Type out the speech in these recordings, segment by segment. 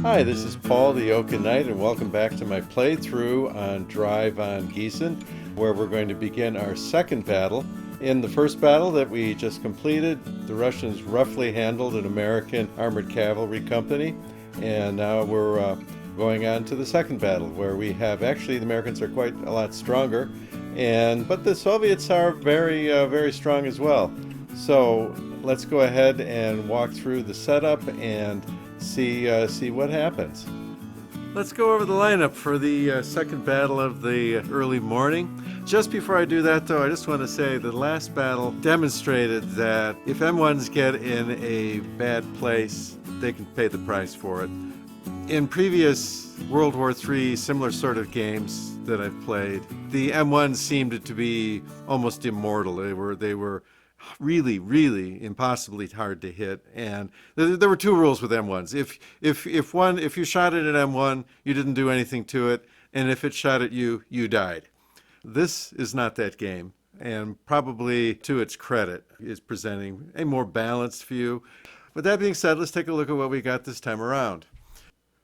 Hi, this is Paul the Oaken Knight, and welcome back to my playthrough on Drive on Giessen, where we're going to begin our second battle. In the first battle that we just completed, the Russians roughly handled an American armored cavalry company, and now we're going on to the second battle, where we have actually the Americans are quite a lot stronger, but the Soviets are very strong as well. So let's go ahead and walk through the setup and see what happens. Let's go over the lineup for the second battle of the early morning. Just before I do that, though, I just want to say the last battle demonstrated that if M1s get in a bad place, they can pay the price for it. In previous World War III similar sort of games that I've played, the M1s seemed to be almost immortal. They were really impossibly hard to hit, and there were two rules with M1s. If you shot at an M1, you didn't do anything to it, and if it shot at you, you died. This is not that game, and probably to its credit is presenting a more balanced view. With that being said, let's take a look at what we got this time around.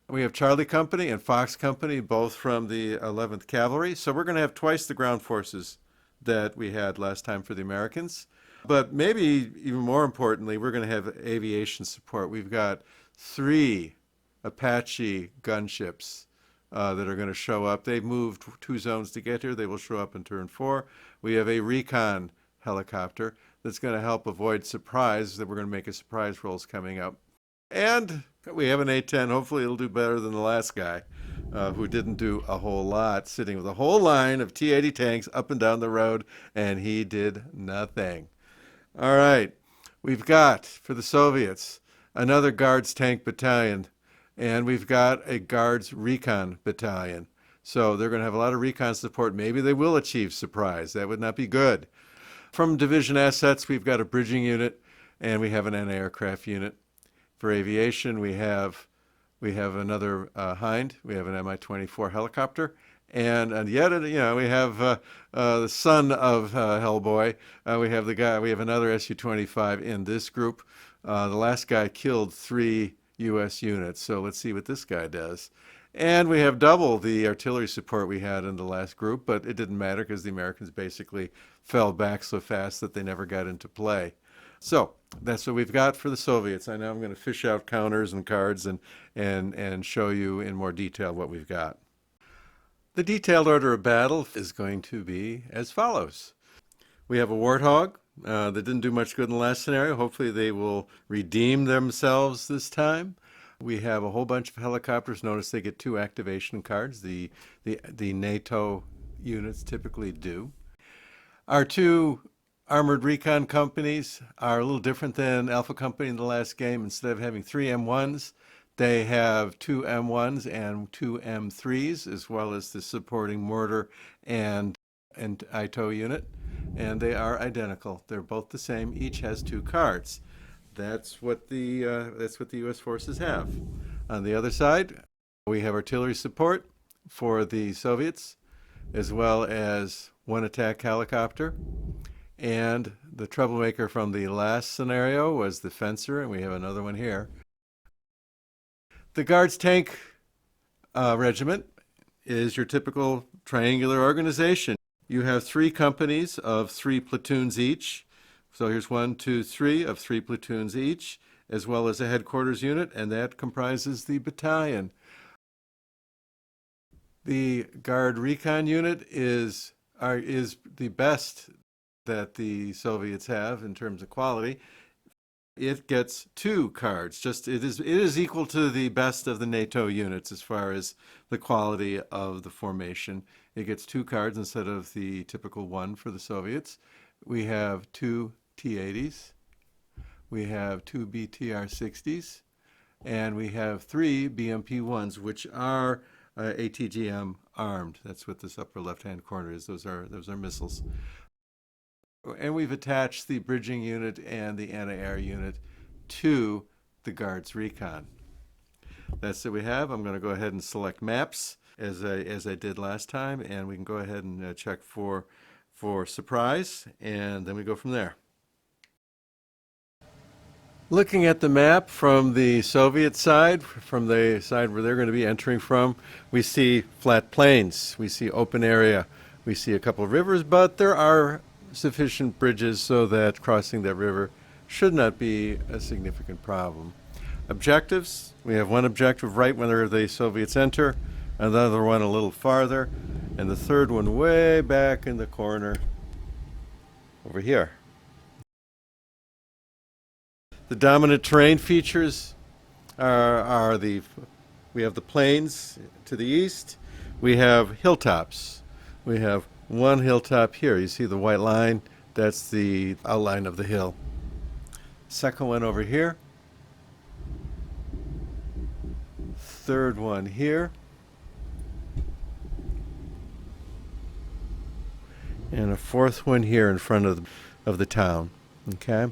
We have Charlie Company and Fox Company, both from the 11th Cavalry, so we're going to have twice the ground forces that we had last time for the Americans. But maybe even more importantly, we're going to have aviation support. We've got 3 Apache gunships that are going to show up. They've moved 2 zones to get here. They will show up in turn 4. We have a recon helicopter that's going to help avoid surprise, that we're going to make a surprise rolls coming up. And we have an A-10. Hopefully it'll do better than the last guy, who didn't do a whole lot, sitting with a whole line of T-80 tanks up and down the road, and he did nothing. All right, we've got, for the Soviets, another Guards Tank Battalion, and we've got a Guards Recon Battalion. So they're going to have a lot of recon support. Maybe they will achieve surprise. That would not be good. From division assets, we've got a bridging unit, and we have an anti-aircraft unit. For aviation, we have another Hind. We have an Mi-24 helicopter. And yet, we have the son of Hellboy. We have another Su-25 in this group. The last guy killed 3 U.S. units, so let's see what this guy does. And we have double the artillery support we had in the last group, but it didn't matter because the Americans basically fell back so fast that they never got into play. So that's what we've got for the Soviets. I know I'm going to fish out counters and cards and show you in more detail what we've got. The detailed order of battle is going to be as follows. We have a Warthog that didn't do much good in the last scenario. Hopefully they will redeem themselves this time. We have a whole bunch of helicopters. Notice they get 2 activation cards. The NATO units typically do. Our 2 armored recon companies are a little different than Alpha Company in the last game. Instead of having 3 M1s, they have 2 M1s and 2 M3s, as well as the supporting mortar and ITO unit, and they are identical. They're both the same. Each has 2 cards. That's what the U.S. forces have. On the other side, we have artillery support for the Soviets, as well as 1 attack helicopter. And the troublemaker from the last scenario was the Fencer, and we have another one here. The Guards Tank Regiment is your typical triangular organization. You have 3 companies of 3 platoons each. So here's 1, 2, 3 of 3 platoons each, as well as a headquarters unit, and that comprises the battalion. The Guard Recon unit is the best that the Soviets have in terms of quality. It gets 2 cards. It is equal to the best of the NATO units as far as the quality of the formation. It gets 2 cards instead of the typical 1 for the Soviets. We have 2 T-80s. We have 2 BTR-60s, and we have 3 BMP-1s, which are ATGM armed. That's what this upper left-hand corner is. Those are missiles. And we've attached the bridging unit and the anti-air unit to the Guards Recon. That's what we have. I'm going to go ahead and select maps as I did last time, and we can go ahead and check for surprise, and then we go from there. Looking at the map from the Soviet side, from the side where they're going to be entering from, we see flat plains, we see open area, we see a couple of rivers, but there are sufficient bridges so that crossing that river should not be a significant problem. Objectives, we have one objective right when the Soviets enter, another one a little farther, and the third one way back in the corner over here. The dominant terrain features are we have the plains to the east, we have hilltops. We have one hilltop here. You see the white line? That's the outline of the hill. Second one over here. Third one here. And a fourth one here in front of the town. Okay?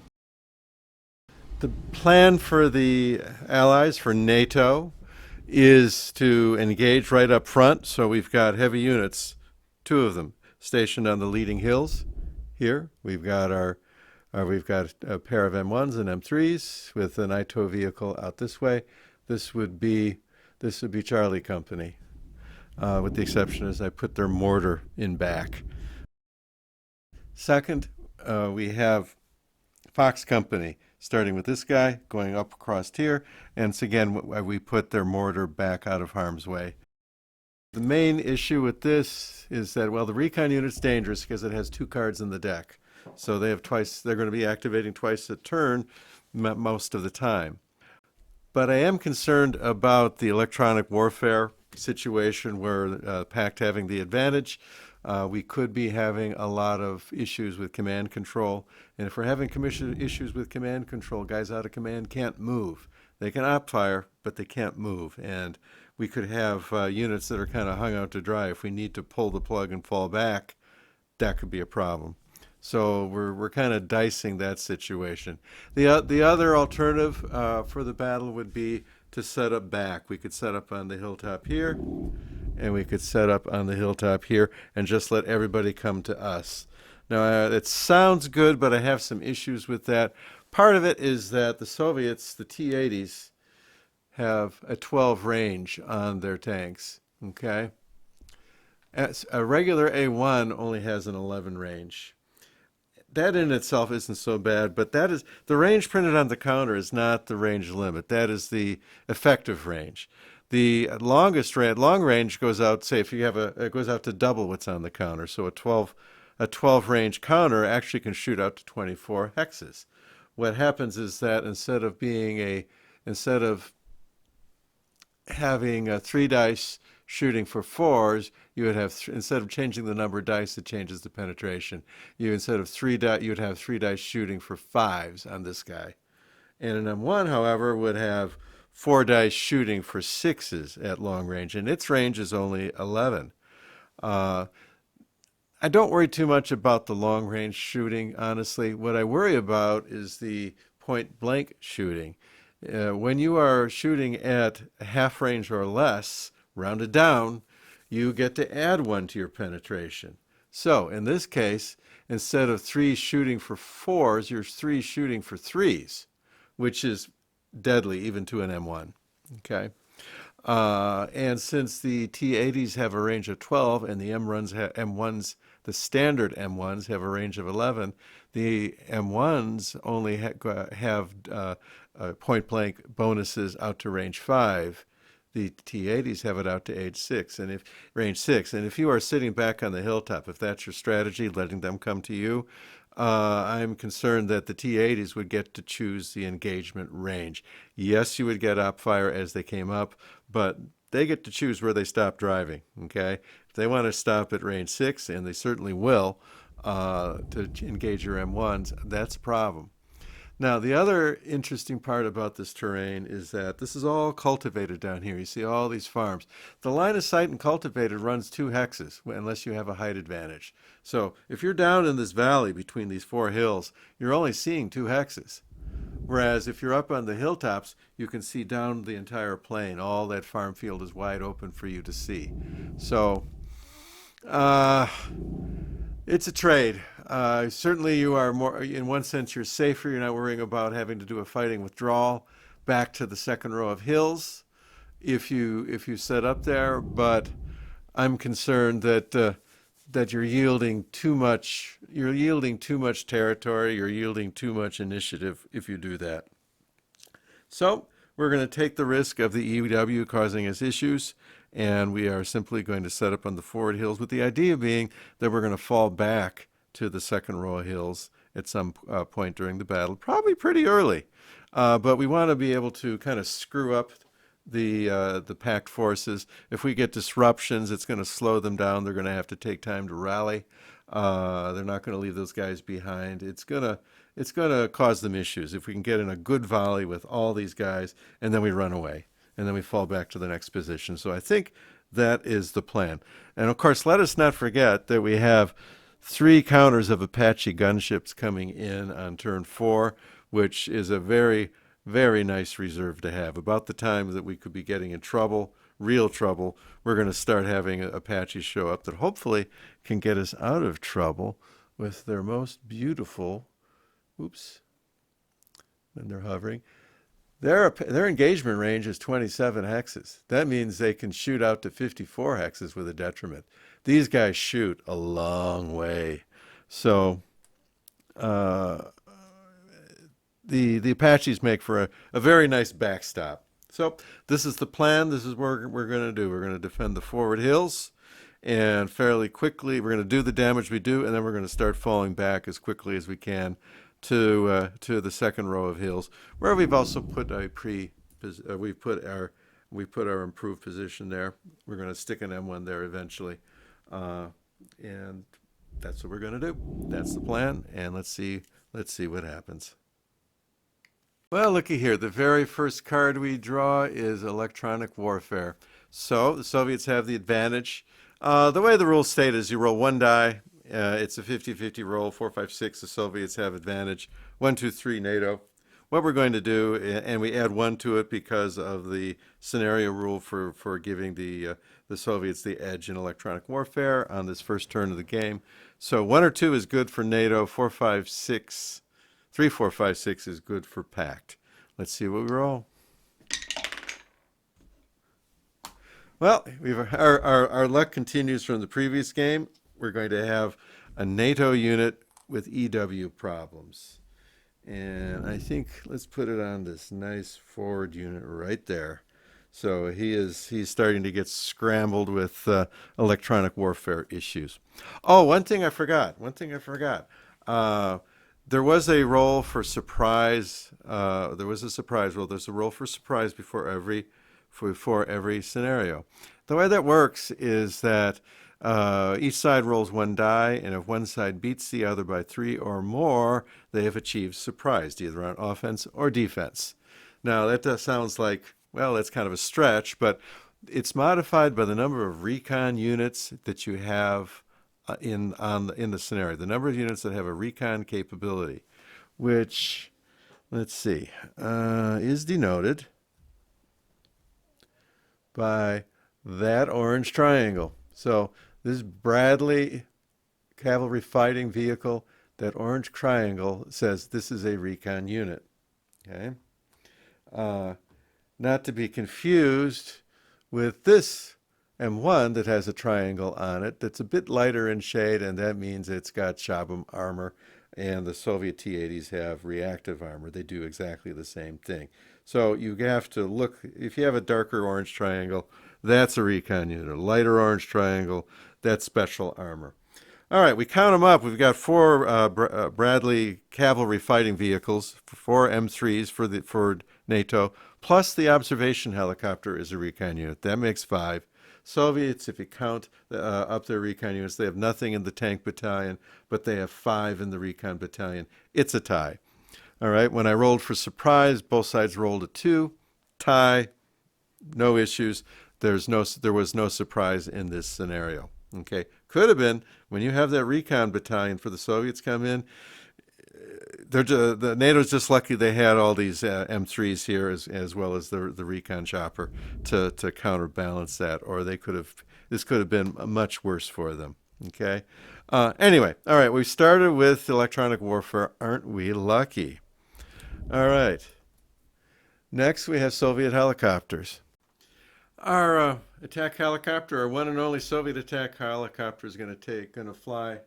The plan for the Allies, for NATO, is to engage right up front. So we've got heavy units, two of them, stationed on the leading hills. Here we've got we've got a pair of M1s and M3s with an NATO vehicle out this way. This would be Charlie Company, with the exception is I put their mortar in back. Second, we have Fox Company, starting with this guy, going up across here, and so again, we put their mortar back out of harm's way. The main issue with this is that, well, the recon unit's dangerous because it has two cards in the deck. So they're going to be activating twice a turn most of the time. But I am concerned about the electronic warfare situation where PACT having the advantage. We could be having a lot of issues with command control. And if we're having issues with command control, guys out of command can't move. They can op fire, but they can't move. And we could have units that are kind of hung out to dry. If we need to pull the plug and fall back, that could be a problem. So we're kind of dicing that situation. The other alternative for the battle would be to set up back. We could set up on the hilltop here, and we could set up on the hilltop here, and just let everybody come to us. Now, it sounds good, but I have some issues with that. Part of it is that the Soviets, the T-80s, have a 12 range on their tanks, okay? A regular A1 only has an 11 range. That in itself isn't so bad, but that is the range printed on the counter is not the range limit. That is the effective range. The long range goes out, say if you have it goes out to double what's on the counter. So a 12 range counter actually can shoot out to 24 hexes. What happens is that instead of having 3 dice shooting for 4s, you would have instead of changing the number of dice, it changes the penetration. Instead of 3 dice, you would have 3 dice shooting for 5s on this guy. And an M1, however, would have 4 dice shooting for 6s at long range, and its range is only 11. I don't worry too much about the long range shooting, honestly. What I worry about is the point blank shooting. When you are shooting at half range or less, rounded down, you get to add 1 to your penetration. So in this case, instead of 3 shooting for 4s, you're 3 shooting for 3s, which is deadly even to an M1. Okay. And since the T-80s have a range of 12 and the M1s, the standard M1s have a range of 11, the M1s only have point blank bonuses out to range 5. The T-80s have it out to range 6. And if you are sitting back on the hilltop, if that's your strategy, letting them come to you, I'm concerned that the T-80s would get to choose the engagement range. Yes, you would get op fire as they came up, but they get to choose where they stop driving, okay? If they want to stop at range 6, and they certainly will, to engage your M1s, that's a problem. Now, the other interesting part about this terrain is that this is all cultivated down here. You see all these farms. The line of sight and cultivated runs 2 hexes unless you have a height advantage. So if you're down in this valley between these 4 hills, you're only seeing 2 hexes. Whereas if you're up on the hilltops, you can see down the entire plain. All that farm field is wide open for you to see. So it's a trade. Certainly, you are more, in one sense, you're safer. You're not worrying about having to do a fighting withdrawal back to the second row of hills if you set up there. But I'm concerned that you're yielding too much. You're yielding too much territory. You're yielding too much initiative if you do that. So we're going to take the risk of the EW causing us issues, and we are simply going to set up on the forward hills with the idea being that we're going to fall back to the second row of hills at some point during the battle, probably pretty early. But we want to be able to kind of screw up the packed forces. If we get disruptions, it's going to slow them down. They're going to have to take time to rally. They're not going to leave those guys behind. It's gonna cause them issues if we can get in a good volley with all these guys and then we run away and then we fall back to the next position. So I think that is the plan. And of course, let us not forget that we have 3 counters of Apache gunships coming in on turn 4, which is a very, very nice reserve to have. About the time that we could be getting in trouble, real trouble, we're going to start having Apaches show up that hopefully can get us out of trouble with their most beautiful, oops, when they're hovering. Their engagement range is 27 hexes. That means they can shoot out to 54 hexes with a detriment. These guys shoot a long way. So the Apaches make for a very nice backstop. So this is the plan. This is what we're going to do. We're going to defend the forward hills, and fairly quickly we're going to do the damage we do, and then we're going to start falling back as quickly as we can to the second row of hills, where we've also put we put our improved position there. We're going to stick an M1 there eventually, and that's what we're going to do. That's the plan, and let's see what happens. Well, looky here. The very first card we draw is electronic warfare. So the Soviets have the advantage. The way the rules state is you roll 1 die. It's a 50-50 roll. 4, 5, 6. The Soviets have advantage. 1, 2, 3. NATO. What we're going to do, and we add 1 to it because of the scenario rule for giving the Soviets the edge in electronic warfare on this first turn of the game. So 1 or 2 is good for NATO. 4, 5, 6. 3, 4, 5, 6 is good for pact. Let's see what we roll. Well, our luck continues from the previous game. We're going to have a NATO unit with EW problems. And I think let's put it on this nice forward unit right there. So he's starting to get scrambled with electronic warfare issues. Oh, one thing I forgot. There was a roll for surprise. There was a surprise roll. There's a roll for surprise before every scenario. The way that works is that each side rolls 1 die, and if one side beats the other by 3 or more, they have achieved surprise, either on offense or defense. Now that sounds like, well, that's kind of a stretch, but it's modified by the number of recon units that you have in the scenario, the number of units that have a recon capability, which, let's see, is denoted by that orange triangle. So this Bradley cavalry fighting vehicle, that orange triangle says this is a recon unit. Okay, not to be confused with this M1 that has a triangle on it that's a bit lighter in shade, and that means it's got Shabam armor, and the Soviet T-80s have reactive armor. They do exactly the same thing. So you have to look, if you have a darker orange triangle, that's a recon unit. A lighter orange triangle, that's special armor. All right, we count them up. We've got 4 Bradley cavalry fighting vehicles, 4 M3s for NATO, plus the observation helicopter is a recon unit. That makes 5. Soviets, if you count up their recon units, they have nothing in the tank battalion, but they have 5 in the recon battalion. It's a tie. All right, when I rolled for surprise, both sides rolled a 2. Tie, no issues. There was no surprise in this scenario. Okay, could have been when you have that recon battalion for the Soviets come in. The NATO's just lucky they had all these M3s here as well as the recon chopper to counterbalance that, or this could have been much worse for them. Okay. Anyway, all right, we started with electronic warfare. Aren't we lucky? All right. Next, we have Soviet helicopters. Our attack helicopter, our one and only Soviet attack helicopter, is going to fly.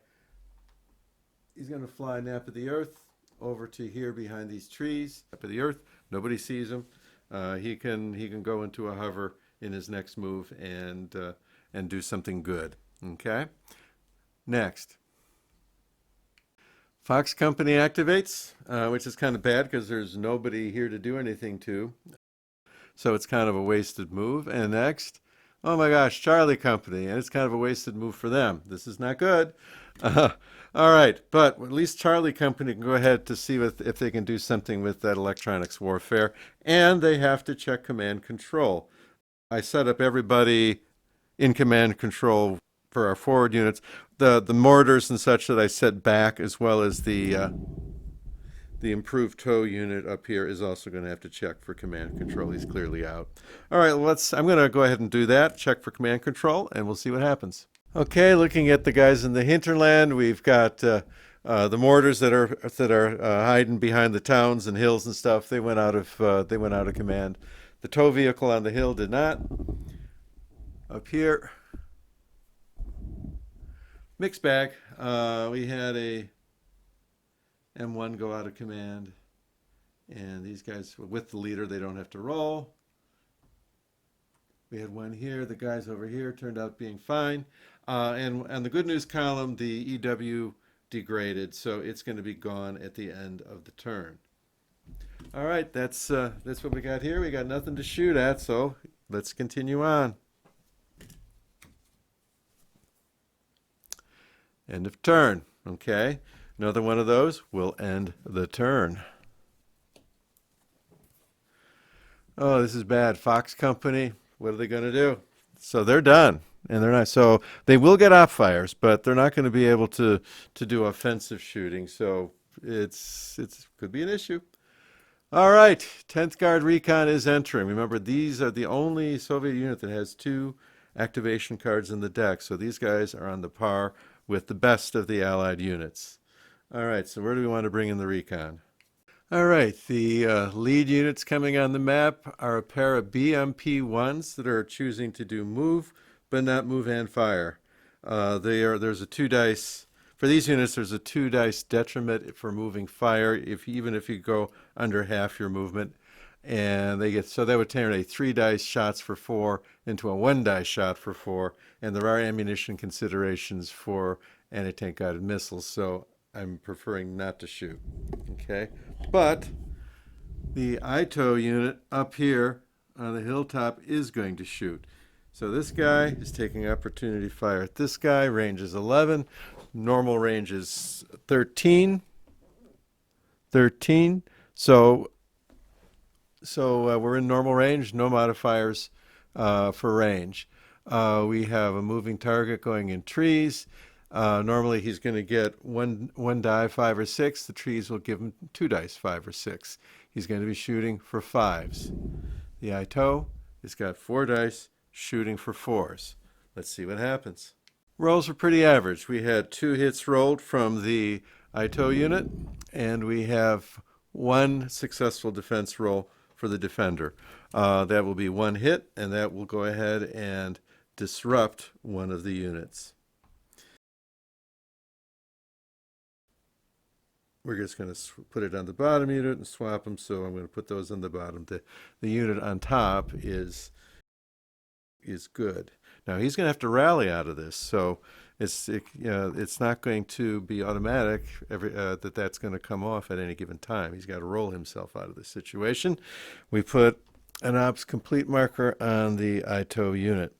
He's going to fly nap of the earth over to here behind these trees. Nap of the earth. Nobody sees him. He can go into a hover in his next move and do something good. Okay. Next, Fox Company activates, which is kind of bad because there's nobody here to do anything to. So it's kind of a wasted move. And next, oh my gosh, Charlie Company, and it's kind of a wasted move for them. This is not good. Uh, all right, but at least Charlie Company can go ahead to see if they can do something with that electronics warfare, and they have to check command control. I set up everybody in command control for our forward units. The mortars and such that I set back, as well as the improved tow unit up here, is also going to have to check for command control. He's clearly out. All right, I'm going to go ahead and do that. Check for command control, and we'll see what happens. Okay, looking at the guys in the hinterland, we've got the mortars that are hiding behind the towns and hills and stuff. They went out of command. The tow vehicle on the hill did not. Up here, mixed bag. We had a M1 go out of command, and these guys with the leader, they don't have to roll. We had one here. The guys over here turned out being fine. And on the good news column, the EW degraded, so it's going to be gone at the end of the turn. All right, that's what we got here. We got nothing to shoot at, so let's continue on. End of turn. Okay, another one of those will end the turn. Oh, this is bad. Fox Company, what are they going to do? So they're done, and they're not. So they will get op fires, but they're not going to be able to do offensive shooting. So it's could be an issue. All right, 10th Guard Recon is entering. Remember, these are the only Soviet unit that has 2 activation cards in the deck. So these guys are on the par with the best of the Allied units. All right, so where do we want to bring in the recon? All right, the lead units coming on the map are a pair of BMP-1s that are choosing to do move, but not move and fire. There's a 2 dice. For these units, there's a 2 dice detriment for moving fire, even if you go under half your movement. And so that would turn a 3 dice shots for 4 into a 1 dice shot for 4. And there are ammunition considerations for anti-tank guided missiles, so I'm preferring not to shoot. Okay, but the ITO unit up here on the hilltop is going to shoot. So this guy is taking opportunity fire at this guy. Range is 11. Normal range is 13. So we're in normal range, no modifiers for range. We have a moving target going in trees. Normally he's going to get one die, 5 or 6. The trees will give him 2 dice, 5 or 6. He's going to be shooting for 5s. The ITO has got 4 dice, shooting for 4s. Let's see what happens. Rolls were pretty average. We had 2 hits rolled from the ITO unit, and we have 1 successful defense roll for the defender. That will be 1 hit, and that will go ahead and disrupt one of the units. We're just going to put it on the bottom unit and swap them, so I'm going to put those on the bottom. The unit on top is good. Now he's going to have to rally out of this, so it's not going to be automatic that's going to come off at any given time. He's got to roll himself out of this situation. We put an ops complete marker on the ITO unit.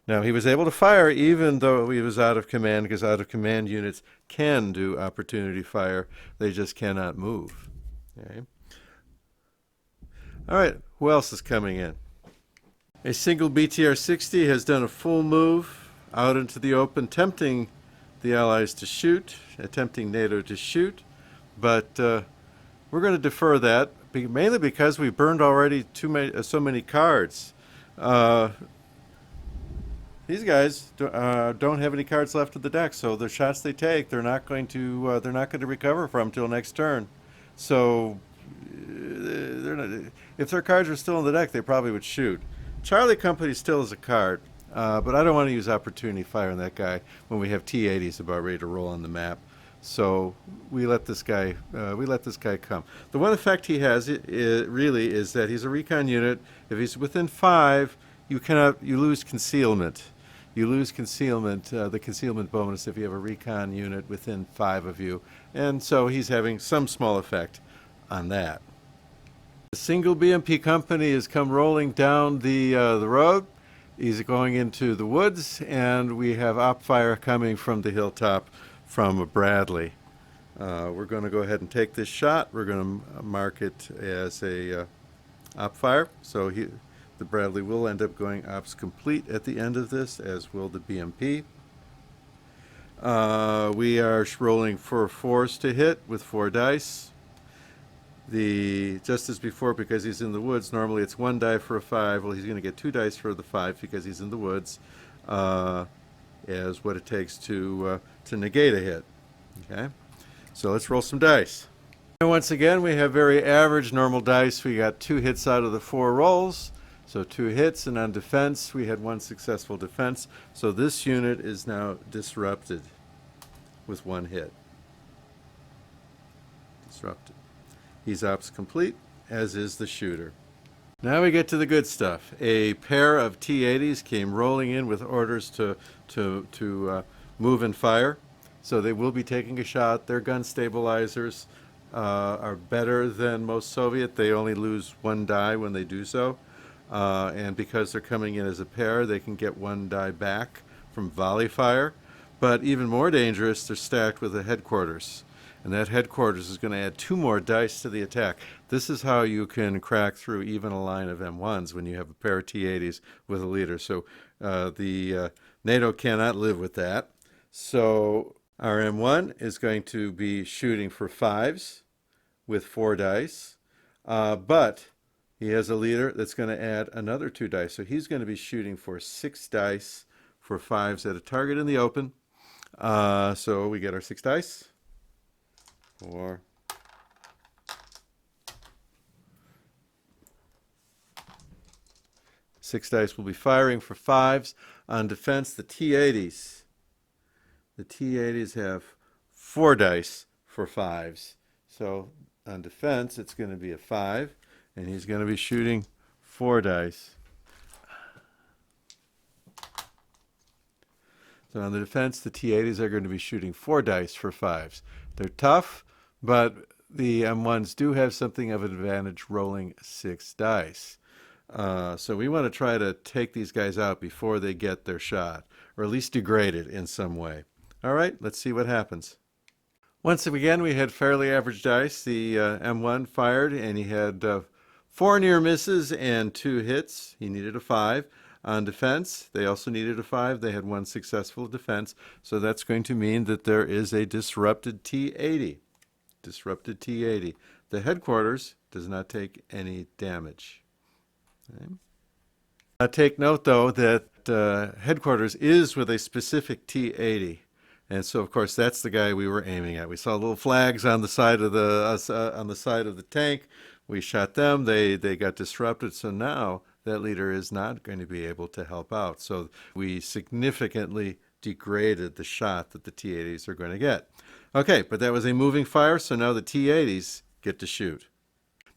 Now he was able to fire even though he was out of command, because out of command units can do opportunity fire. They just cannot move. Okay. All right, who else is coming in? A single BTR-60 has done a full move out into the open, tempting the Allies to shoot, attempting NATO to shoot, but we're going to defer that, mainly because we burned already so many cards. These guys don't have any cards left in the deck, so the shots they take, they're not going to recover from till next turn. So they're not, if their cards were still in the deck, they probably would shoot. Charlie Company still is a card, but I don't want to use opportunity fire on that guy when we have T-80s about ready to roll on the map. So we let this guy come. The one effect he has really is that he's a recon unit. If he's within 5, you lose concealment. You lose concealment, the concealment bonus if you have a recon unit within 5 of you, and so he's having some small effect on that. The single BMP company has come rolling down the road. He's going into the woods, and we have op fire coming from the hilltop from Bradley. We're going to go ahead and take this shot. We're going to mark it as a op fire. So the Bradley will end up going ops complete at the end of this, as will the BMP. We are rolling for 4s to hit with 4 dice. Just as before, because he's in the woods, normally it's 1 die for a 5. Well, he's going to get 2 dice for the 5 because he's in the woods, as what it takes to negate a hit. Okay, so let's roll some dice. And once again, we have very average normal dice. We got 2 hits out of the 4 rolls, so 2 hits, and on defense, we had 1 successful defense. So this unit is now disrupted with 1 hit. Disrupted. He's ops complete, as is the shooter. Now we get to the good stuff. A pair of T-80s came rolling in with orders to move and fire. So they will be taking a shot. Their gun stabilizers are better than most Soviet. They only lose 1 die when they do so. And because they're coming in as a pair, they can get 1 die back from volley fire. But even more dangerous, they're stacked with a headquarters. And that headquarters is going to add 2 more dice to the attack. This is how you can crack through even a line of M1s when you have a pair of T-80s with a leader. So the NATO cannot live with that. So our M1 is going to be shooting for 5s with 4 dice. But he has a leader that's going to add another 2 dice. So he's going to be shooting for 6 dice for 5s at a target in the open. So we get our 6 dice. 4. 6 dice will be firing for 5s. On defense, the T-80s. The T-80s have 4 dice for 5s. So on defense, it's going to be a 5, and he's going to be shooting 4 dice. So on the defense, the T-80s are going to be shooting 4 dice for 5s. They're tough, but the M1s do have something of an advantage rolling 6 dice. So we want to try to take these guys out before they get their shot, or at least degrade it in some way. All right, let's see what happens. Once again, we had fairly average dice. The M1 fired, and he had 4 near misses and 2 hits. He needed a 5. On defense, they also needed a 5. They had 1 successful defense. So that's going to mean that there is a disrupted T-80. Disrupted T-80. The headquarters does not take any damage. Okay. Take note, though, that headquarters is with a specific T-80. And so, of course, that's the guy we were aiming at. We saw little flags on the side of the tank. We shot them. They got disrupted. So now that leader is not going to be able to help out. So we significantly degraded the shot that the T-80s are going to get. Okay, but that was a moving fire, so now the T-80s get to shoot.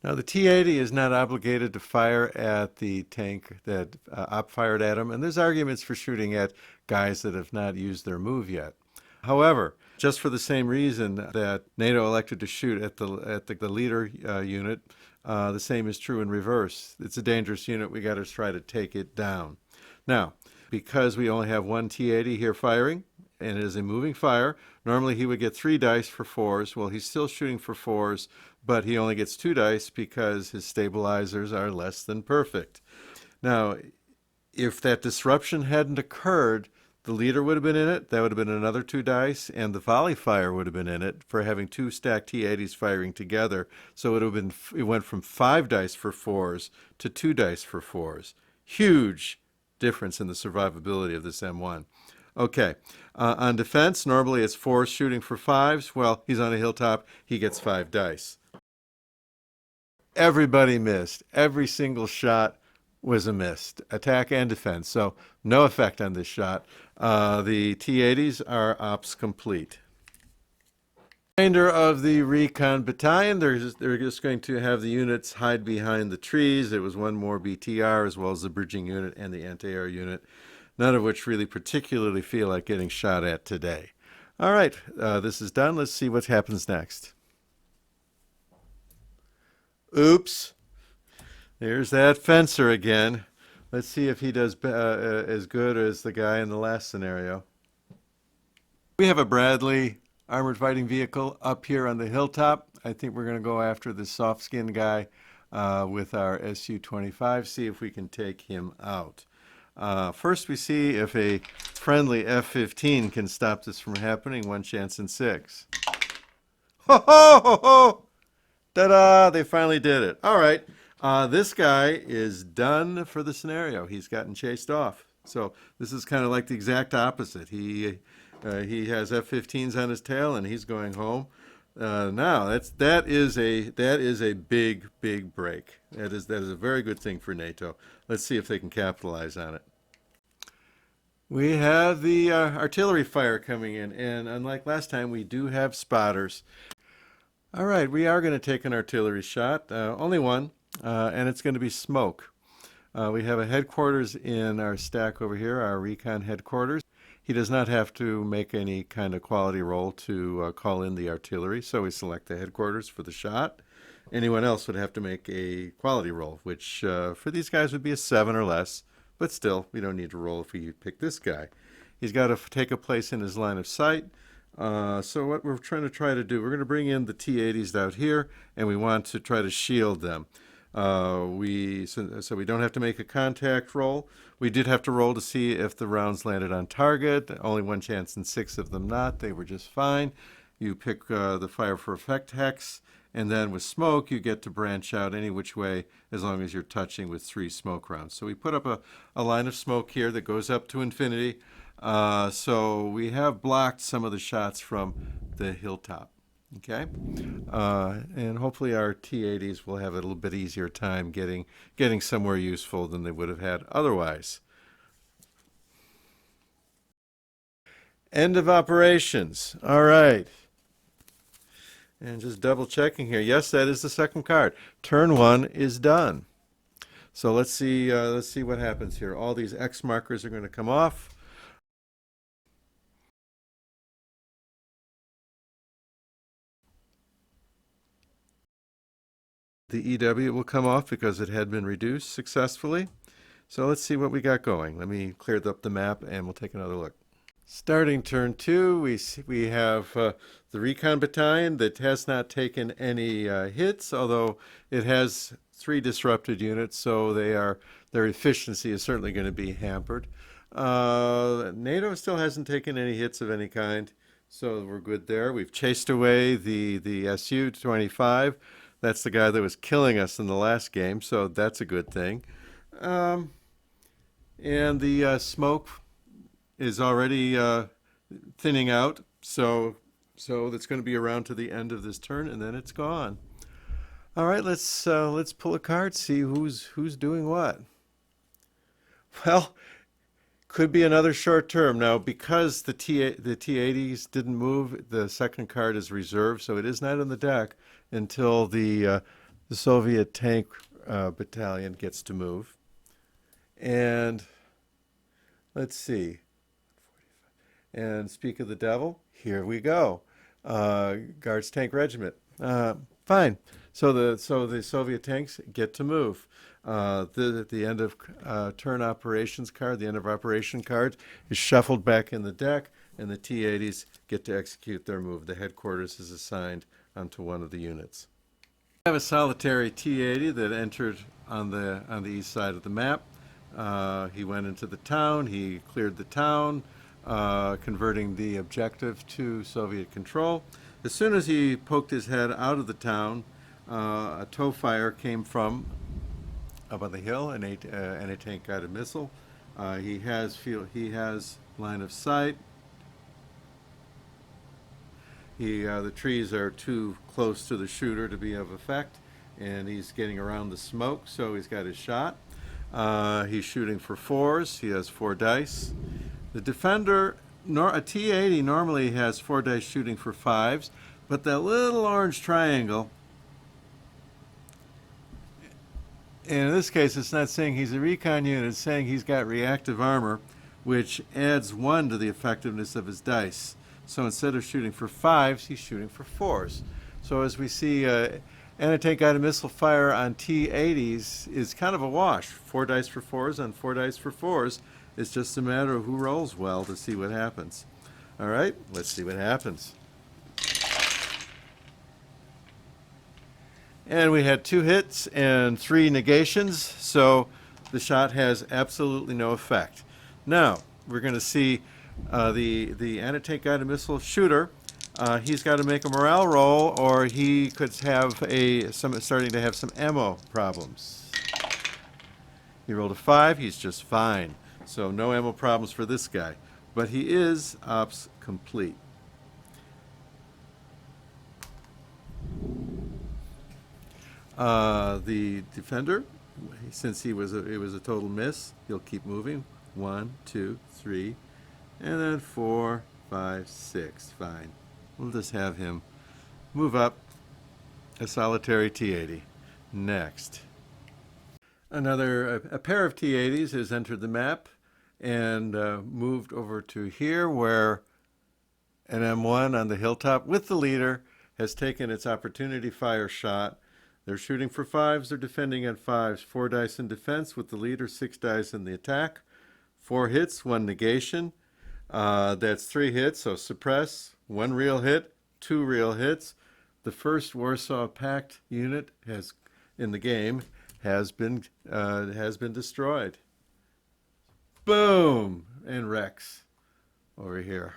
Now the T-80 is not obligated to fire at the tank that op fired at him, and there's arguments for shooting at guys that have not used their move yet. However, just for the same reason that NATO elected to shoot at the leader unit, the same is true in reverse. It's a dangerous unit. We got to try to take it down. Now, because we only have 1 T-80 here firing, and it is a moving fire, normally he would get 3 dice for 4s. Well, he's still shooting for 4s, but he only gets 2 dice because his stabilizers are less than perfect. Now, if that disruption hadn't occurred, the leader would have been in it. That would have been another 2 dice, and the volley fire would have been in it for having 2 stacked T-80s firing together. So it went from 5 dice for 4s to 2 dice for 4s. Huge difference in the survivability of this M1. Okay, on defense, normally it's 4 shooting for 5s. Well, he's on a hilltop. He gets 5 dice. Everybody missed. Every single shot was a miss, attack and defense. So no effect on this shot. The T-80s are ops complete. Remainder of the recon battalion, they're just going to have the units hide behind the trees. There was one more BTR as well as the bridging unit and the anti-air unit, none of which really particularly feel like getting shot at today. All right, this is done. Let's see what happens next. Oops. There's that fencer again. Let's see if he does as good as the guy in the last scenario. We have a Bradley armored fighting vehicle up here on the hilltop. I think we're going to go after the soft skin guy with our Su-25, see if we can take him out. First we see if a friendly F-15 can stop this from happening. 1 chance in 6. Ho ho ho ho! Ta-da! They finally did it. All right. This guy is done for the scenario. He's gotten chased off. So this is kind of like the exact opposite. He has F-15s on his tail and he's going home. Now that is a big break. That is a very good thing for NATO. Let's see if they can capitalize on it. We have the artillery fire coming in, and unlike last time, we do have spotters. All right, we are going to take an artillery shot, only one, and it's going to be smoke. We have a headquarters in our stack over here, our recon headquarters. He does not have to make any kind of quality roll to call in the artillery, so we select the headquarters for the shot. Anyone else would have to make a quality roll, which for these guys would be a 7 or less, but still, we don't need to roll if we pick this guy. He's got to take a place in his line of sight. So what we're trying to do, we're going to bring in the T-80s out here, and we want to try to shield them. So we don't have to make a contact roll. We did have to roll to see if the rounds landed on target. Only 1 chance in 6 of them not. They were just fine. You pick the fire for effect hex, and then with smoke, you get to branch out any which way as long as you're touching with 3 smoke rounds. So we put up a line of smoke here that goes up to infinity. So we have blocked some of the shots from the hilltop. Okay, and hopefully our T-80s will have a little bit easier time getting somewhere useful than they would have had otherwise. End of operations. All right. And just double checking here. Yes, that is the second card. Turn 1 is done. So let's see what happens here. All these X markers are going to come off. The EW will come off because it had been reduced successfully. So let's see what we got going. Let me clear up the map and we'll take another look. Starting turn 2, we have the recon battalion that has not taken any hits, although it has 3 disrupted units, so their efficiency is certainly going to be hampered. NATO still hasn't taken any hits of any kind, so we're good there. We've chased away the Su-25. That's the guy that was killing us in the last game, so that's a good thing. And the smoke is already thinning out, so that's going to be around to the end of this turn, and then it's gone. All right, let's pull a card, see who's doing what. Well, could be another short term. Now, because the T-80s didn't move, the second card is reserved, so it is not in the deck until the Soviet tank battalion gets to move. And let's see. And speak of the devil, here we go. Guards Tank Regiment. Fine. So the Soviet tanks get to move. At the end of turn operations card, the end of operation card is shuffled back in the deck, and the T-80s get to execute their move. The headquarters is assigned onto one of the units. We have a solitary T-80 that entered on the east side of the map. He went into the town. He cleared the town, converting the objective to Soviet control. As soon as he poked his head out of the town, a tow fire came from up on the hill, and a tank-guided missile He has line of sight. The trees are too close to the shooter to be of effect, and he's getting around the smoke, so he's got his shot. He's shooting for fours. He has 4 dice. The defender, a T80 normally has 4 dice shooting for fives, but that little orange triangle, and in this case, it's not saying he's a recon unit, it's saying he's got reactive armor, which adds 1 to the effectiveness of his dice. So instead of shooting for fives, he's shooting for fours. So as we see, anti-tank guided missile fire on T-80s is kind of a wash. 4 dice for fours on 4 dice for fours. It's just a matter of who rolls well to see what happens. All right, let's see what happens. And we had 2 hits and 3 negations, so the shot has absolutely no effect. Now, we're going to see the anti-tank guided missile shooter. He's got to make a morale roll, or he could have starting to have some ammo problems. He rolled a 5. He's just fine. So no ammo problems for this guy. But he is ops complete. The defender, since it was a total miss, he'll keep moving. 1, 2, 3, and then 4, 5, 6. Fine. We'll just have him move up a solitary T-80. Next. A pair of T-80s has entered the map and moved over to here, where an M1 on the hilltop with the leader has taken its opportunity fire shot. They're shooting for fives. They're defending at fives. 4 dice in defense with the leader, 6 dice in the attack. 4 hits, 1 negation. That's 3 hits, so suppress. 1 real hit, 2 real hits. The first Warsaw Pact unit in the game has been destroyed. Boom! And Rex over here.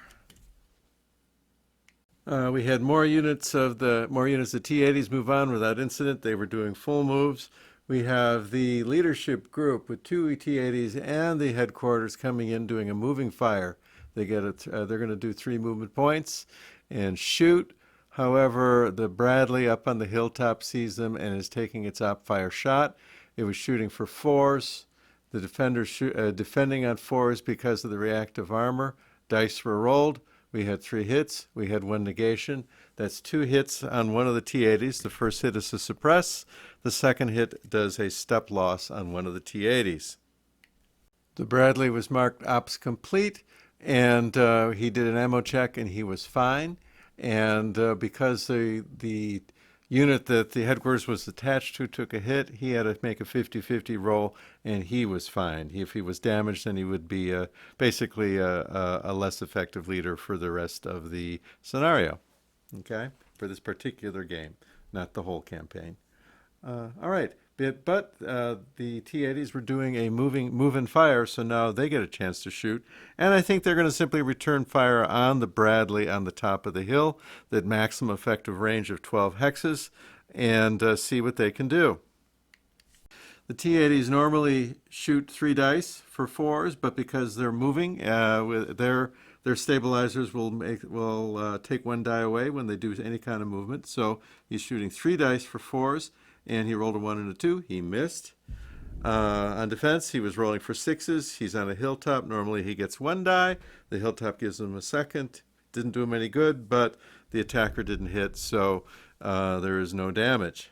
We had more units of T-80s move on without incident. They were doing full moves. We have the leadership group with 2 T-80s and the headquarters coming in doing a moving fire. They're going to do 3 movement points and shoot. However, the Bradley up on the hilltop sees them and is taking its op fire shot. It was shooting for fours. The defender defending on fours because of the reactive armor. Dice were rolled. We had 3 hits. We had 1 negation. That's 2 hits on one of the T-80s. The first hit is a suppress. The second hit does a step loss on one of the T-80s. The Bradley was marked ops complete, and he did an ammo check, and he was fine. And because the unit that the headquarters was attached to took a hit, he had to make a 50-50 roll, and he was fine. If he was damaged, then he would be basically a less effective leader for the rest of the scenario, okay, for this particular game, not the whole campaign. All right, but the T-80s were doing a move and fire, so now they get a chance to shoot. And I think they're going to simply return fire on the Bradley on the top of the hill, that maximum effective range of 12 hexes, and see what they can do. The T-80s normally shoot 3 dice for fours, but because they're moving, their stabilizers will take 1 die away when they do any kind of movement. So he's shooting 3 dice for fours, and he rolled a 1 and a 2. He missed. On defense, he was rolling for sixes. He's on a hilltop. Normally he gets 1 die. The hilltop gives him a second. Didn't do him any good, but the attacker didn't hit, so there is no damage.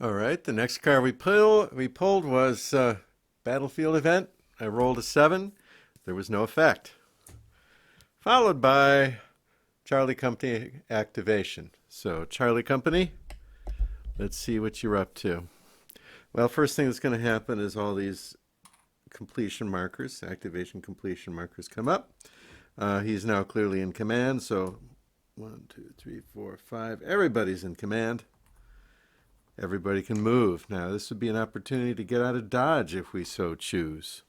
All right, the next card we pulled was Battlefield Event. I rolled a 7. There was no effect. Followed by Charlie Company Activation. So, Charlie Company, let's see what you're up to. Well, first thing that's going to happen is all these completion markers, activation completion markers, come up. He's now clearly in command, so 1, 2, 3, 4, 5. Everybody's in command. Everybody can move. Now, this would be an opportunity to get out of dodge if we so choose.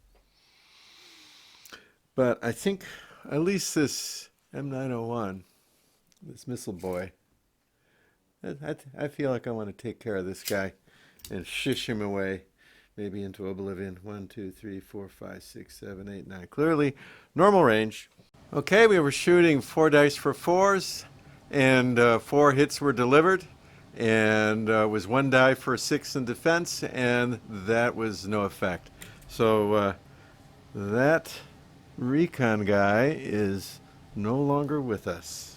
But I think at least this M901, this missile boy, I feel like I want to take care of this guy and shish him away maybe into oblivion. 1, 2, 3, 4, 5, 6, 7, 8, 9. Clearly normal range. Okay, we were shooting 4 dice for 4s, and 4 hits were delivered, and was 1 die for 6 in defense, and that was no effect. So that recon guy is no longer with us.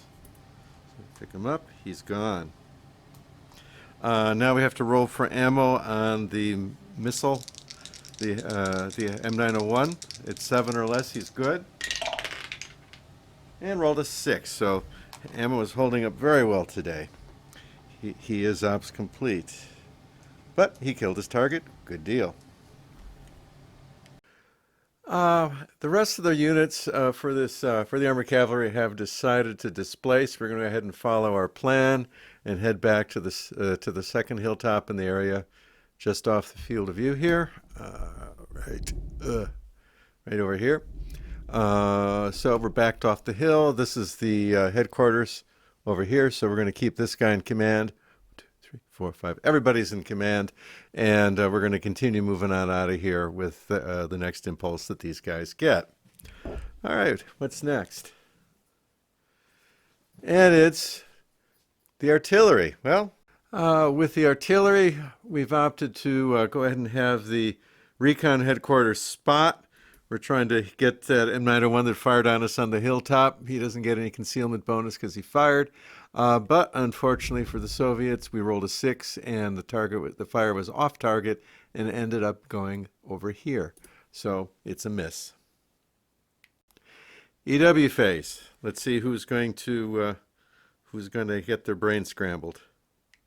So pick him up. He's gone. Now we have to roll for ammo on the missile, the M901. It's 7 or less. He's good. And rolled a 6. So ammo is holding up very well today. He is ops complete. But he killed his target. Good deal. The rest of the units for the armored cavalry have decided to displace. We're going to go ahead and follow our plan and head back to the second hilltop in the area, just off the field of view here, right over here. So we're backed off the hill. This is the headquarters over here. So we're going to keep this guy in command. 1, 2, 3, 4, 5. Everybody's in command, and we're going to continue moving on out of here with the next impulse that these guys get. All right, what's next? And it's the artillery. Well, with the artillery, we've opted to go ahead and have the recon headquarters spot. We're trying to get that M901 that fired on us on the hilltop. He doesn't get any concealment bonus because he fired. But unfortunately for the Soviets, we rolled a 6, and the fire was off target and ended up going over here. So it's a miss. EW phase. Let's see who's going to get their brain scrambled.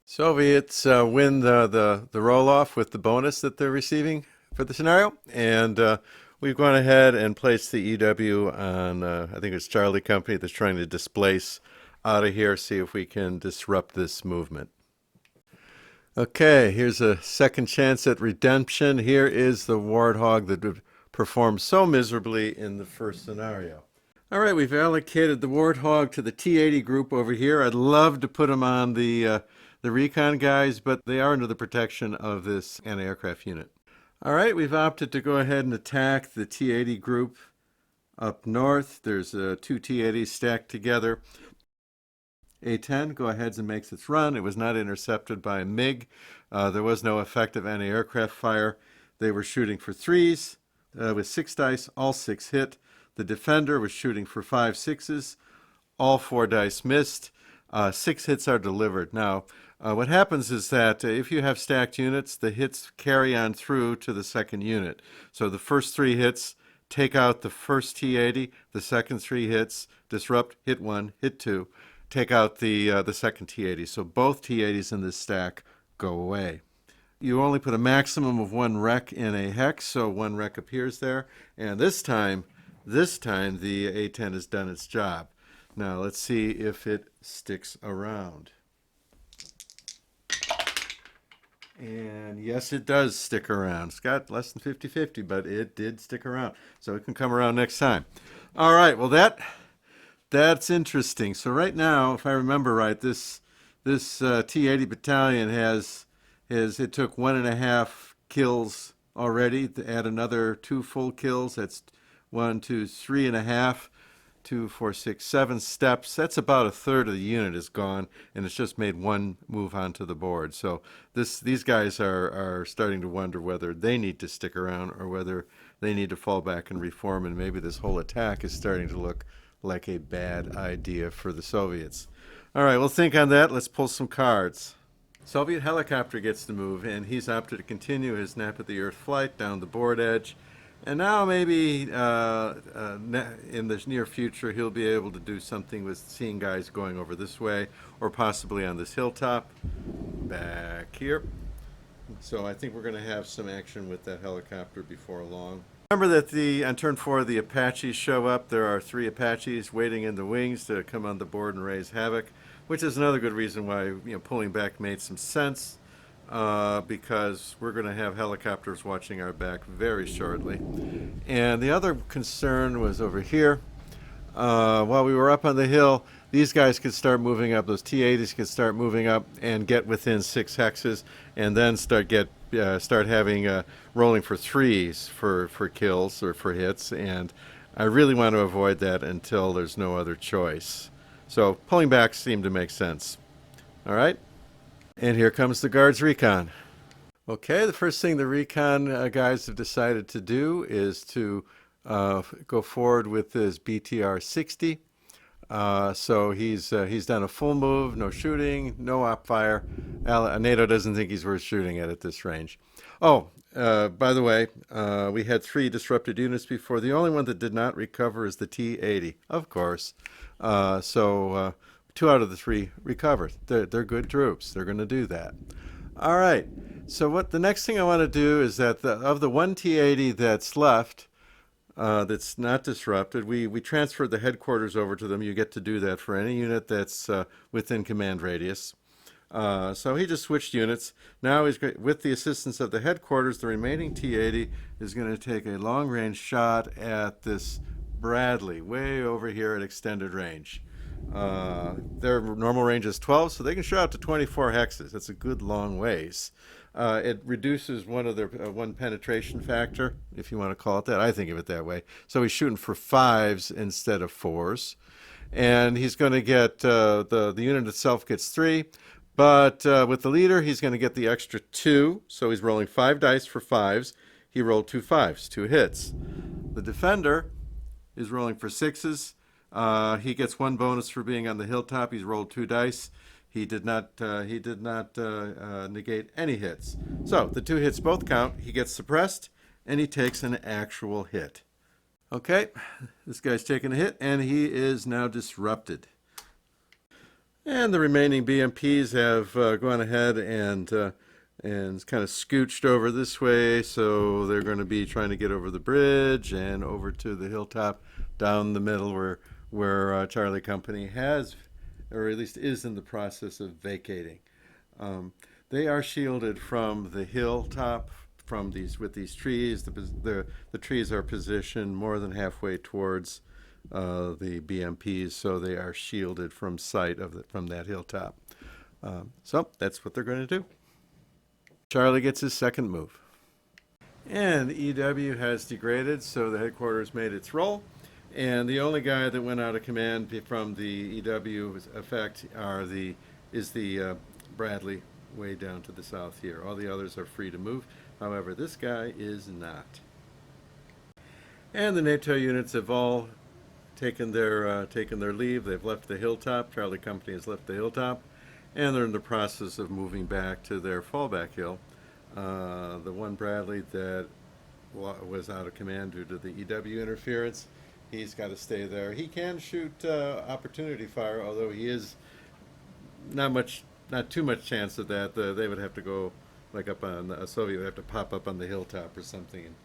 Soviets win the roll-off with the bonus that they're receiving for the scenario, and we've gone ahead and placed the EW on, I think it's Charlie Company that's trying to displace out of here, see if we can disrupt this movement. Okay, here's a second chance at redemption. Here is the Warthog that performed so miserably in the first scenario. All right, we've allocated the Warthog to the T-80 group over here. I'd love to put them on the recon guys, but they are under the protection of this anti-aircraft unit. All right, we've opted to go ahead and attack the T-80 group up north. There's 2 T-80s stacked together. A-10 go ahead and makes its run. It was not intercepted by a MiG. There was no effective anti-aircraft fire. They were shooting for 3s with 6 dice. All 6 hit. The Defender was shooting for 5 6s. All 4 dice missed. 6 hits are delivered. Now, what happens is that if you have stacked units, the hits carry on through to the second unit. So the first 3 hits take out the first T-80, the second 3 hits disrupt, hit 1, hit 2, take out the second T-80. So both T-80s in this stack go away. You only put a maximum of 1 wreck in a hex, so 1 wreck appears there. And this time the A-10 has done its job. Now let's see if it sticks around. And yes, it does stick around. It's got less than 50-50, but it did stick around. So it can come around next time. All right, well that's interesting. So right now, if I remember right, this T-80 battalion it took 1.5 kills already. To add another 2 full kills, that's 1, 2, 3.5. 2, 4, 6, 7 steps. That's about a third of the unit is gone, and it's just made 1 move onto the board. So these guys are starting to wonder whether they need to stick around or whether they need to fall back and reform, and maybe this whole attack is starting to look like a bad idea for the Soviets. All right, we'll think on that. Let's pull some cards. Soviet helicopter gets to move, and he's opted to continue his nap at the earth flight down the board edge. And now maybe in the near future he'll be able to do something with seeing guys going over this way or possibly on this hilltop back here. So I think we're going to have some action with that helicopter before long. Remember that on turn 4 the Apaches show up. There are 3 Apaches waiting in the wings to come on the board and raise havoc, which is another good reason why pulling back made some sense. Because we're going to have helicopters watching our back very shortly. And the other concern was over here. While we were up on the hill, these guys could start moving up. Those T-80s could start moving up and get within 6 hexes, and then start having rolling for threes for kills or for hits. And I really want to avoid that until there's no other choice. So pulling back seemed to make sense. All right, and here comes the Guards recon. Okay, the first thing the recon guys have decided to do is to go forward with his BTR 60. So he's done a full move, no shooting, no op fire. NATO doesn't think he's worth shooting at this range. Oh, by the way, we had 3 disrupted units before. The only one that did not recover is the T-80, of course. So 2 out of the 3 recovered. They're good troops. They're going to do that. All right. So what the next thing I want to do is that of the 1 T-80 that's left, that's not disrupted, we transferred the headquarters over to them. You get to do that for any unit that's within command radius. So he just switched units. Now with the assistance of the headquarters, the remaining T-80 is going to take a long-range shot at this Bradley, way over here at extended range. Their normal range is 12, so they can shoot out to 24 hexes. That's a good long ways. It reduces one penetration factor, if you want to call it that. I think of it that way. So he's shooting for 5s instead of 4s. And he's going to get, the unit itself gets 3. But with the leader, he's going to get the extra 2. So he's rolling 5 dice for 5s. He rolled 2 5s, 2 hits. The defender is rolling for 6s. He gets 1 bonus for being on the hilltop. He's rolled 2 dice. He did not negate any hits. So the 2 hits both count. He gets suppressed, and he takes an actual hit. Okay, this guy's taking a hit, and he is now disrupted. And the remaining BMPs have gone ahead and kind of scooched over this way, so they're going to be trying to get over the bridge and over to the hilltop down the middle where Charlie Company has, or at least is in the process of vacating. They are shielded from the hilltop with these trees. The trees are positioned more than halfway towards the BMPs, so they are shielded from sight from that hilltop. So that's what they're going to do. Charlie gets his second move. And EW has degraded, so the headquarters made its roll. And the only guy that went out of command from the EW effect is the Bradley way down to the south here. All the others are free to move. However, this guy is not. And the NATO units have all taken their leave. They've left the hilltop. Charlie Company has left the hilltop, and they're in the process of moving back to their fallback hill. The one Bradley that was out of command due to the EW interference, he's got to stay there. He can shoot opportunity fire, although he is not too much chance of that. They would have to go like up on a Soviet would have to pop up on the hilltop or something. And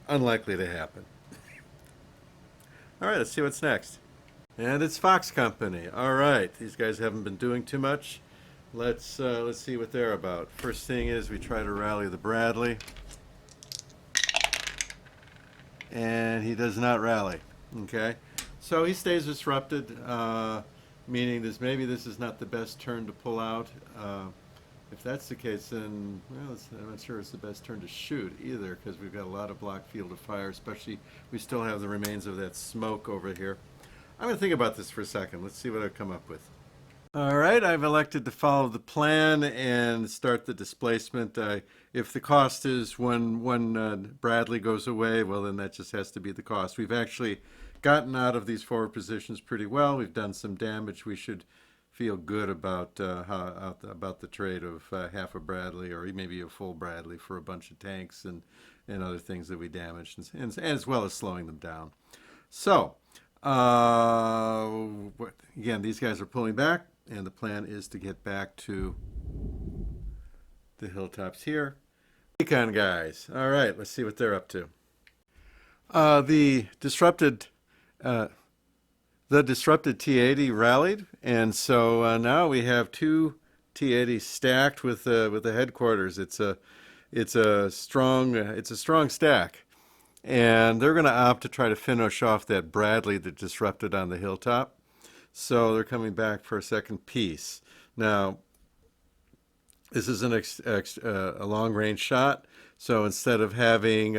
unlikely to happen. All right, let's see what's next. And it's Fox Company. All right, these guys haven't been doing too much. Let's see what they're about. First thing is we try to rally the Bradley, and he does not rally. Okay, so he stays disrupted, meaning maybe this is not the best turn to pull out. If that's the case, then well, I'm not sure it's the best turn to shoot either, because we've got a lot of block field of fire, especially we still have the remains of that smoke over here. I'm going to think about this for a second. Let's see what I come up with. All right, I've elected to follow the plan and start the displacement. If the cost is when Bradley goes away, well, then that just has to be the cost. We've actually gotten out of these forward positions pretty well. We've done some damage. We should feel good about about the trade of half a Bradley or maybe a full Bradley for a bunch of tanks and other things that we damaged, and as well as slowing them down. So again, these guys are pulling back, and the plan is to get back to the hilltops here. Recon guys. All right, let's see what they're up to. The disrupted T-80 rallied, and so now we have 2 T-80s stacked with the headquarters. It's a strong stack, and they're going to opt to try to finish off that Bradley that disrupted on the hilltop. So they're coming back for a second piece. Now, this is a long-range shot, so instead of having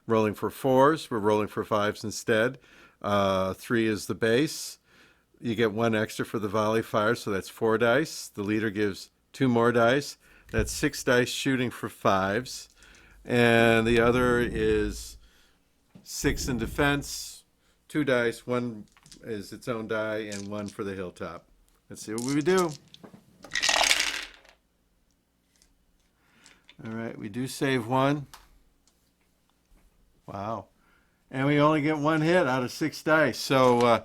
rolling for fours, we're rolling for fives instead. Three is the base. You get one extra for the volley fire, so that's 4 dice. The leader gives 2 more dice. That's 6 dice shooting for fives. And the other is 6 in defense, 2 dice. One is its own die, and one for the hilltop. Let's see what we do. All right, we do save one. Wow. And we only get one hit out of 6 dice. So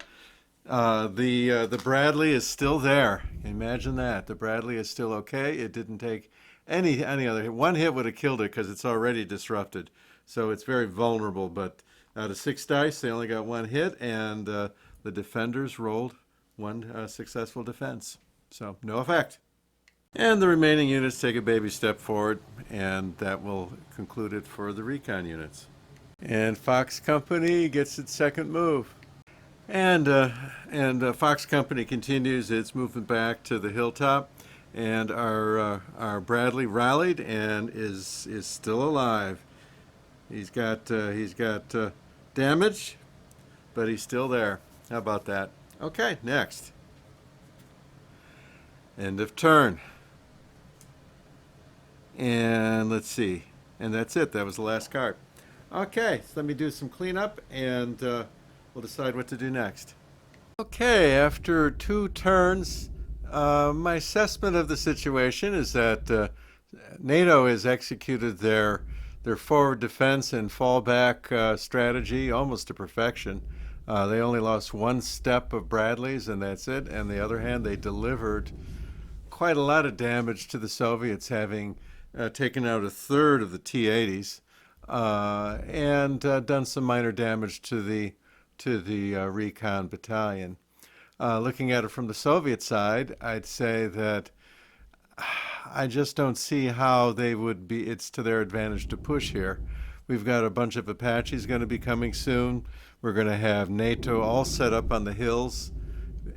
the Bradley is still there. Imagine that. The Bradley is still okay. It didn't take any other hit. One hit would have killed it because it's already disrupted. So it's very vulnerable. But out of 6 dice, they only got one hit, and the defenders rolled one successful defense. So no effect. And the remaining units take a baby step forward, and that will conclude it for the recon units. And Fox Company gets its second move. And Fox Company continues its movement back to the hilltop, and our Bradley rallied and is still alive. He's got damage, but he's still there. How about that? Okay, next. End of turn. And let's see. And that's it. That was the last card. Okay, so let me do some cleanup, and we'll decide what to do next. Okay, after 2 turns, my assessment of the situation is that NATO has executed their forward defense and fallback strategy almost to perfection. They only lost 1 step of Bradley's, and that's it. On the other hand, they delivered quite a lot of damage to the Soviets, having taken out a third of the T-80s and done some minor damage to the recon battalion. Looking at it from the Soviet side, I'd say that I just don't see how they would be. It's to their advantage to push here. We've got a bunch of Apaches going to be coming soon. We're going to have NATO all set up on the hills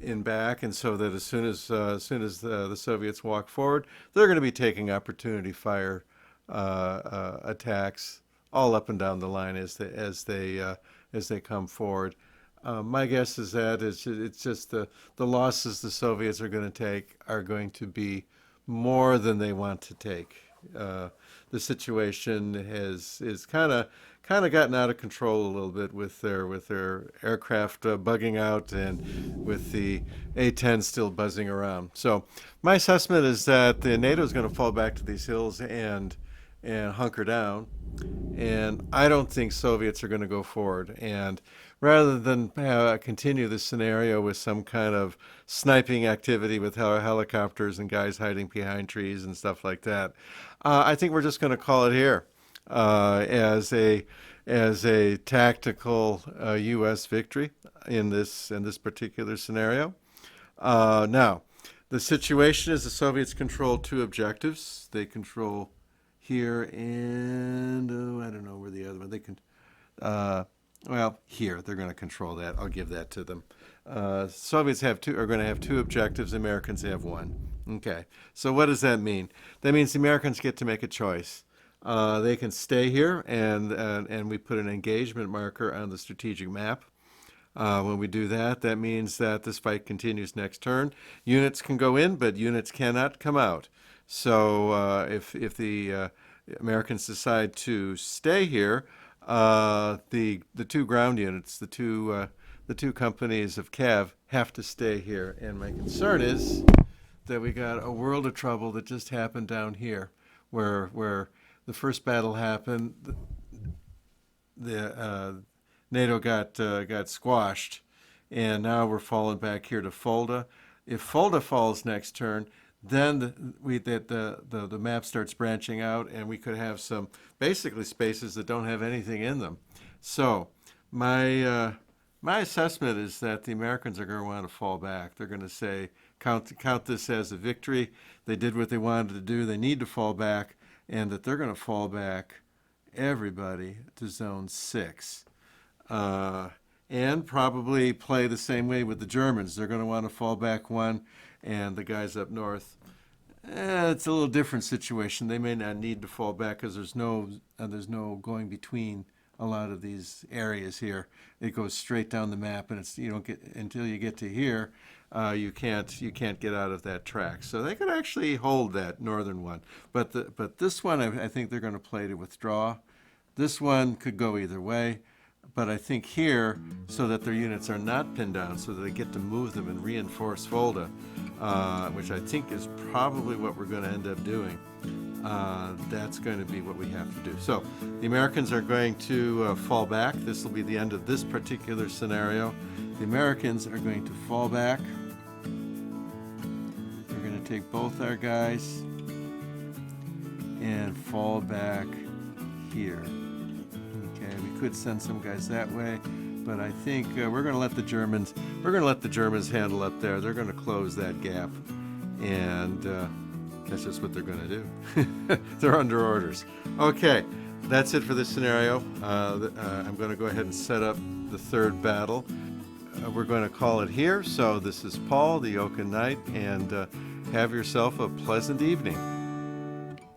in back, and so that as soon as the Soviets walk forward, they're going to be taking opportunity fire attacks all up and down the line as they come forward. My guess is that it's just the losses the Soviets are going to take are going to be more than they want to take. The situation is kind of gotten out of control a little bit with their aircraft bugging out and with the A-10 still buzzing around. So my assessment is that the NATO is going to fall back to these hills and hunker down, and I don't think Soviets are going to go forward. And rather than continue this scenario with some kind of sniping activity with helicopters and guys hiding behind trees and stuff like that, I think we're just going to call it here as a tactical U.S. victory in this particular scenario. Now, the situation is the Soviets control 2 objectives. They control here and I don't know where the other one. They can. Well, here they're going to control that. I'll give that to them. Soviets are going to have 2 objectives. Americans have 1. Okay. So what does that mean? That means the Americans get to make a choice. They can stay here, and we put an engagement marker on the strategic map. When we do that, that means that this fight continues next turn. Units can go in, but units cannot come out. So if the Americans decide to stay here, the 2 ground units, the two companies of Cav, have to stay here. And my concern is that we got a world of trouble that just happened down here, where the first battle happened. The NATO got squashed, and now we're falling back here to Fulda. If Fulda falls next turn, then the map starts branching out, and we could have some basically spaces that don't have anything in them. So my assessment is that the Americans are going to want to fall back. They're going to say count this as a victory. They did what they wanted to do. They need to fall back, and that they're going to fall back everybody to zone 6. and probably play the same way with the Germans. They're going to want to fall back one, and the guys up north, it's a little different situation. They may not need to fall back because there's no going between a lot of these areas here. It goes straight down the map, and it's you don't get until you get to here. You can't get out of that track. So they could actually hold that northern one, but this one I think they're going to play to withdraw. This one could go either way, but I think here, so that their units are not pinned down, so that they get to move them and reinforce Fulda, which I think is probably what we're going to end up doing. That's going to be what we have to do. So the Americans are going to fall back. This will be the end of this particular scenario. The Americans are going to fall back. We're going to take both our guys and fall back here. Okay, we could send some guys that way, but I think we're going to let the Germans handle up there. They're going to close that gap, and that's just what they're going to do. They're under orders. Okay, that's it for this scenario. I'm going to go ahead and set up the third battle. We're going to call it here. So this is Paul, the Oaken Knight, and have yourself a pleasant evening.